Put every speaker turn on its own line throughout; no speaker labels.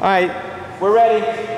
All right, we're ready.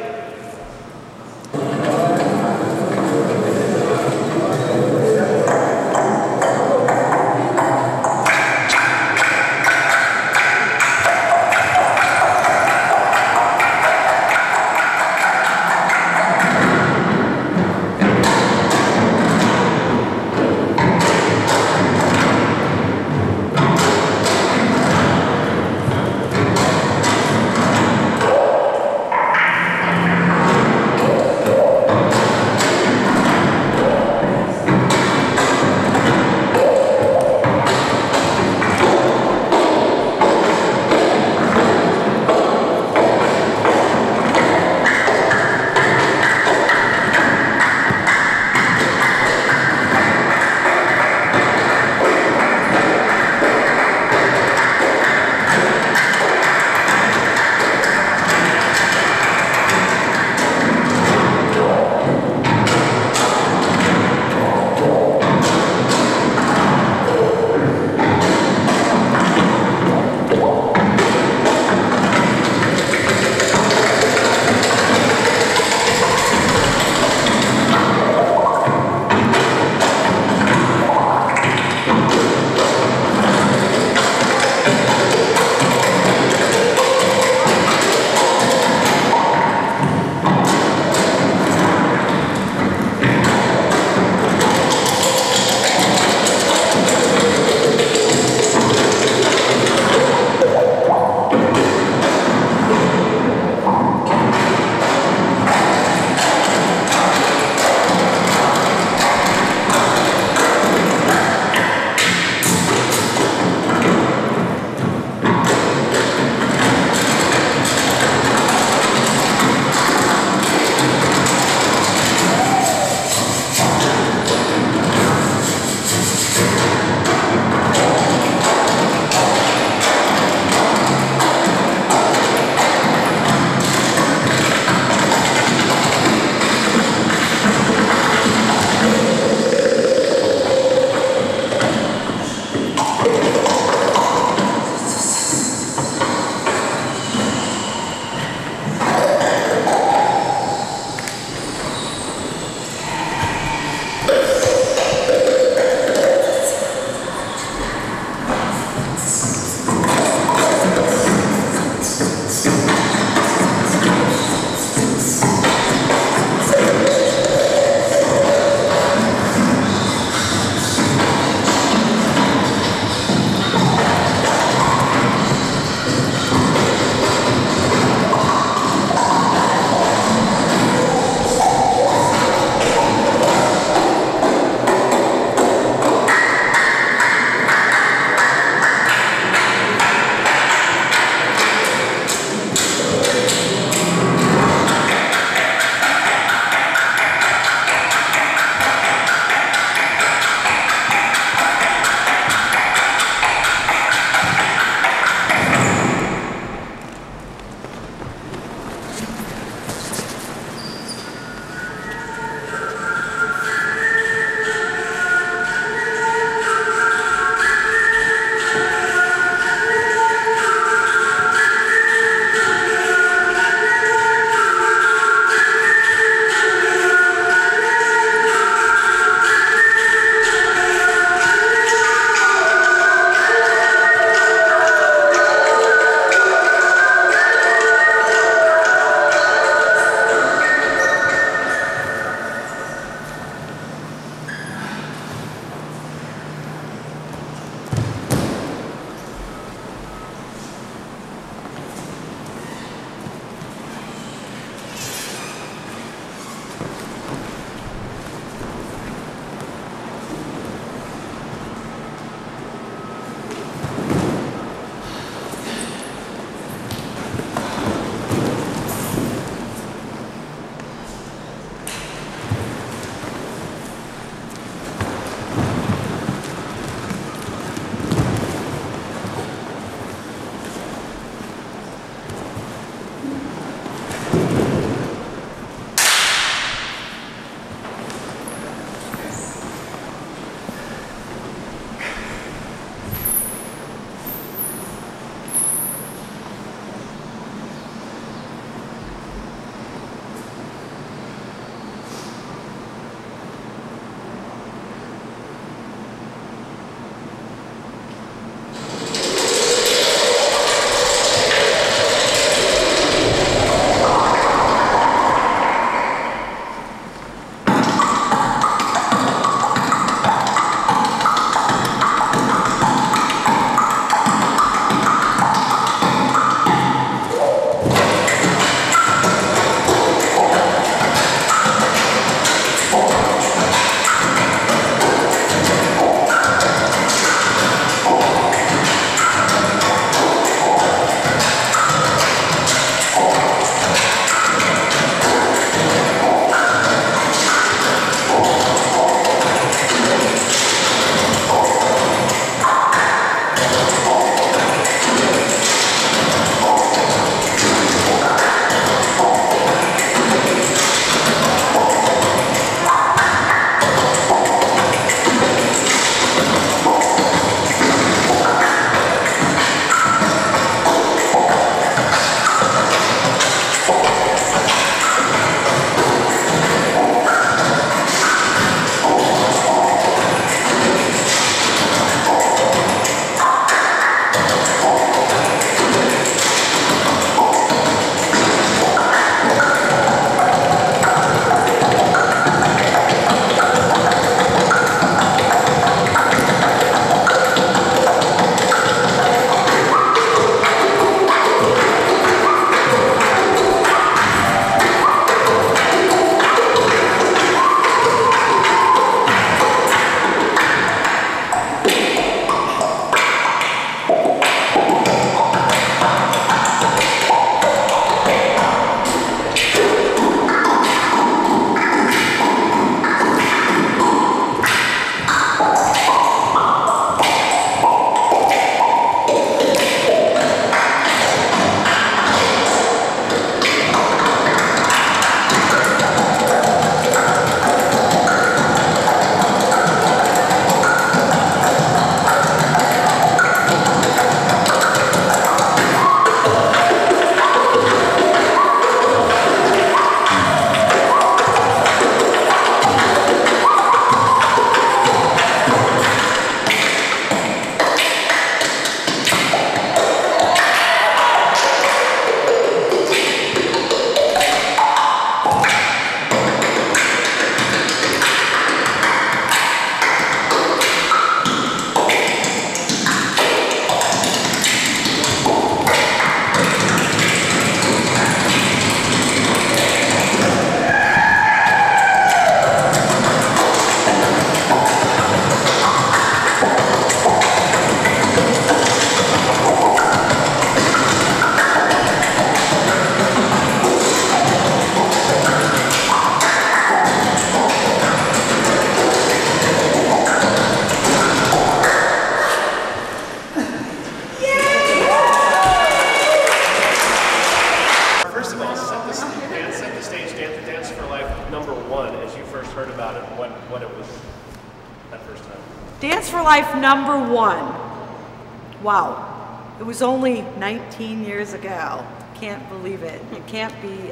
Dance for Life #1. Wow. It was only 19 years ago. Can't believe it. It can't be,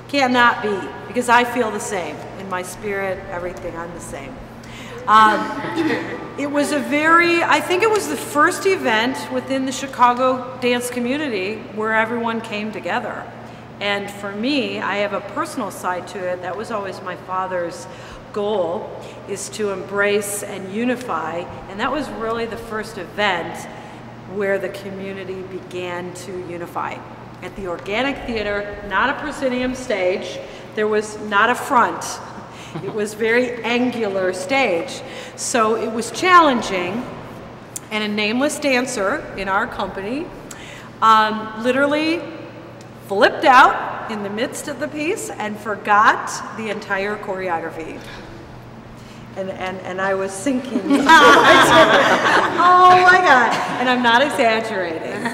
cannot be, because I feel the same. In my spirit, everything, I'm the same. It was a very, I think it was the first event within the Chicago dance community where everyone came together. And for me, I have a personal side to it. That was always my father's goal, is to embrace and unify. And that was really the first event where the community began to unify. At the Organic Theater, not a proscenium stage. There was not a front. It was very angular stage. So it was challenging, and a nameless dancer in our company literally flipped out in the midst of the piece and forgot the entire choreography. And I was sinking. Oh my God. And I'm not exaggerating.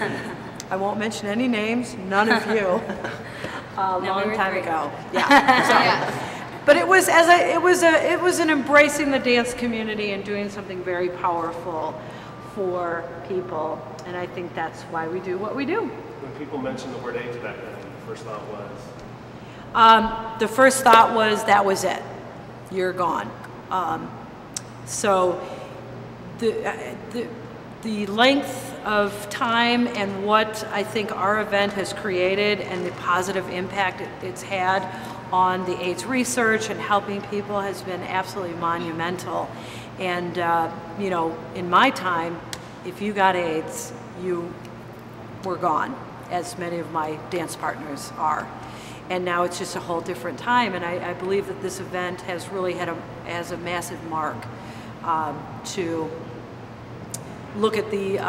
I won't mention any names, none of you. Long time ago. Yeah. So, yeah. But it was an embracing the dance community and doing something very powerful for people, and I think that's why we do what we do.
When people mention the word AIDS back then, the first thought was?
The first thought was, that was it. You're gone. So the length of time and what I think our event has created and the positive impact it's had on the AIDS research and helping people has been absolutely monumental. And you know, in my time, if you got AIDS, you were gone, as many of my dance partners are. And now it's just a whole different time, and I believe that this event has really had a massive mark to look at the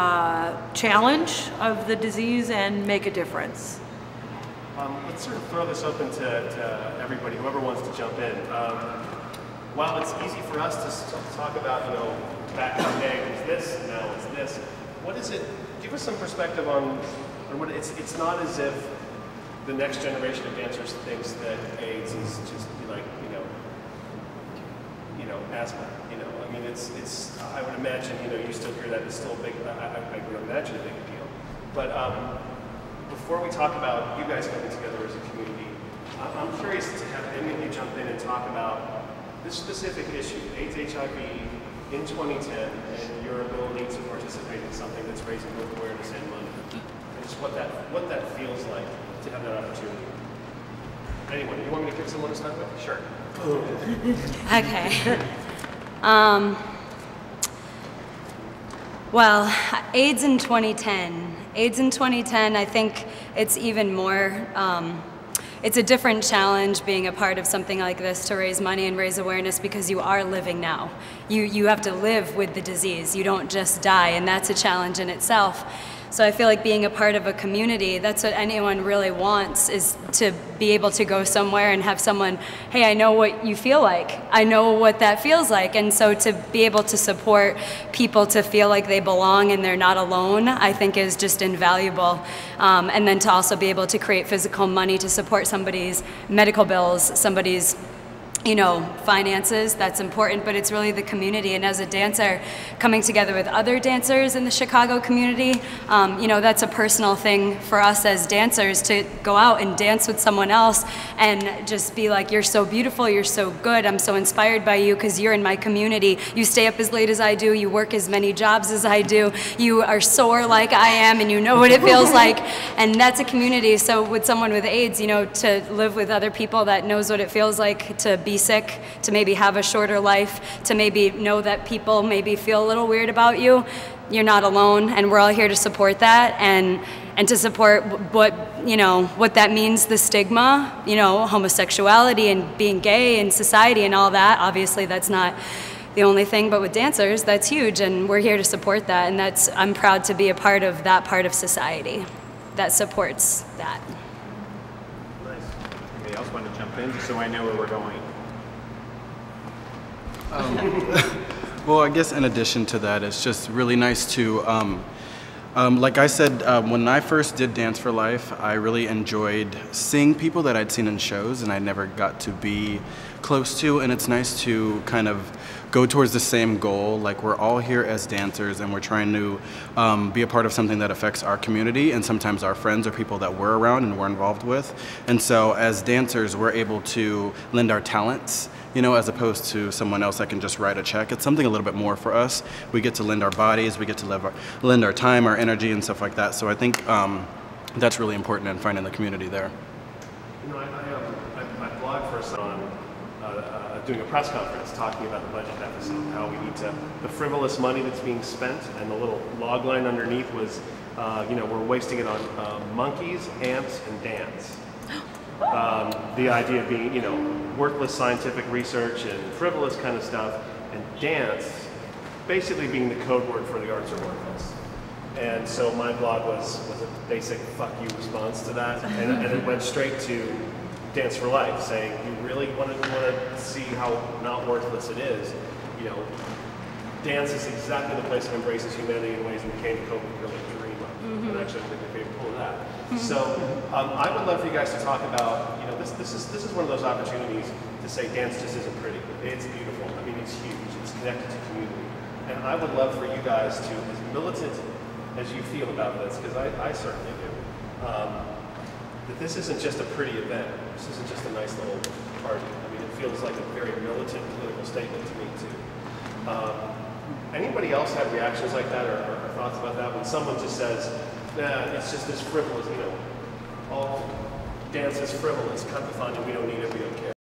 challenge of the disease and make a difference.
Let's sort of throw this open to everybody, whoever wants to jump in. While it's easy for us to talk about, you know, back in the day it was this, now it's this. What is it? Give us some perspective on what it's not as if the next generation of dancers thinks that AIDS is just like, you know, asthma. You know, I mean, it's. I would imagine, you know, you still hear that it's still big. I would imagine a big deal. But before we talk about you guys coming together as a community, I'm curious to have any of you jump in and talk about this specific issue, AIDS, HIV, in 2010, and your ability to participate in something that's raising both awareness and money, and just what that feels like to have that opportunity. Anyone, you want me to pick someone to start with? Sure.
Okay. Well, AIDS in 2010. AIDS in 2010, I think it's even more, it's a different challenge being a part of something like this to raise money and raise awareness, because you are living now. You have to live with the disease. You don't just die, and that's a challenge in itself. So I feel like being a part of a community, that's what anyone really wants, is to be able to go somewhere and have someone, hey, I know what you feel like. I know what that feels like. And so to be able to support people to feel like they belong and they're not alone, I think is just invaluable. And then to also be able to create physical money to support somebody's medical bills, somebody's, you know, finances, that's important, but it's really the community. And as a dancer, coming together with other dancers in the Chicago community, you know, that's a personal thing for us as dancers, to go out and dance with someone else and just be like, you're so beautiful, you're so good, I'm so inspired by you because you're in my community. You stay up as late as I do, you work as many jobs as I do, you are sore like I am, and you know what it feels like. And that's a community. So with someone with AIDS, you know, to live with other people that knows what it feels like to be sick, to maybe have a shorter life, to maybe know that people maybe feel a little weird about you, you're not alone, and we're all here to support that, and to support what, you know, what that means, the stigma, you know, homosexuality and being gay in society and all that. Obviously that's not the only thing, but with dancers, that's huge, and we're here to support that, and that's, I'm proud to be a part of that part of society that supports that.
Nice. Anybody else want to jump in, just so I know where we're going?
Well, I guess in addition to that, it's just really nice to, like I said, when I first did Dance for Life, I really enjoyed seeing people that I'd seen in shows and I never got to be close to, and it's nice to kind of go towards the same goal. Like, we're all here as dancers, and we're trying to be a part of something that affects our community and sometimes our friends or people that we're around and we're involved with. And so as dancers, we're able to lend our talents, you know, as opposed to someone else that can just write a check. It's something a little bit more for us. We get to lend our bodies, we get to lend our time, our energy, and stuff like that. So I think that's really important in finding the community there.
You know, I blogged for us on doing a press conference talking about the budget deficit, how we need to, the frivolous money that's being spent, and the little log line underneath was, you know, we're wasting it on monkeys, ants, and dance. The idea being, you know, worthless scientific research and frivolous kind of stuff, and dance basically being the code word for the arts are worthless. And so my blog was a basic fuck you response to that, and it went straight to Dance for Life, saying, you really want to see how not worthless it is. You know, dance is exactly the place that embraces humanity in ways that we can't cope with really dream of. And actually, I think we're capable of that. So I would love for you guys to talk about, you know, this is one of those opportunities to say dance just isn't pretty. It's beautiful. I mean, it's huge. It's connected to community. And I would love for you guys to, as militant as you feel about this, because I certainly do, that this isn't just a pretty event. This isn't just a nice little party. I mean, it feels like a very militant political statement to me, too. Anybody else have reactions like that or thoughts about that when someone just says, nah, it's just this frivolous, you know, all dance is frivolous, cut the fun, and we don't need it, we don't care.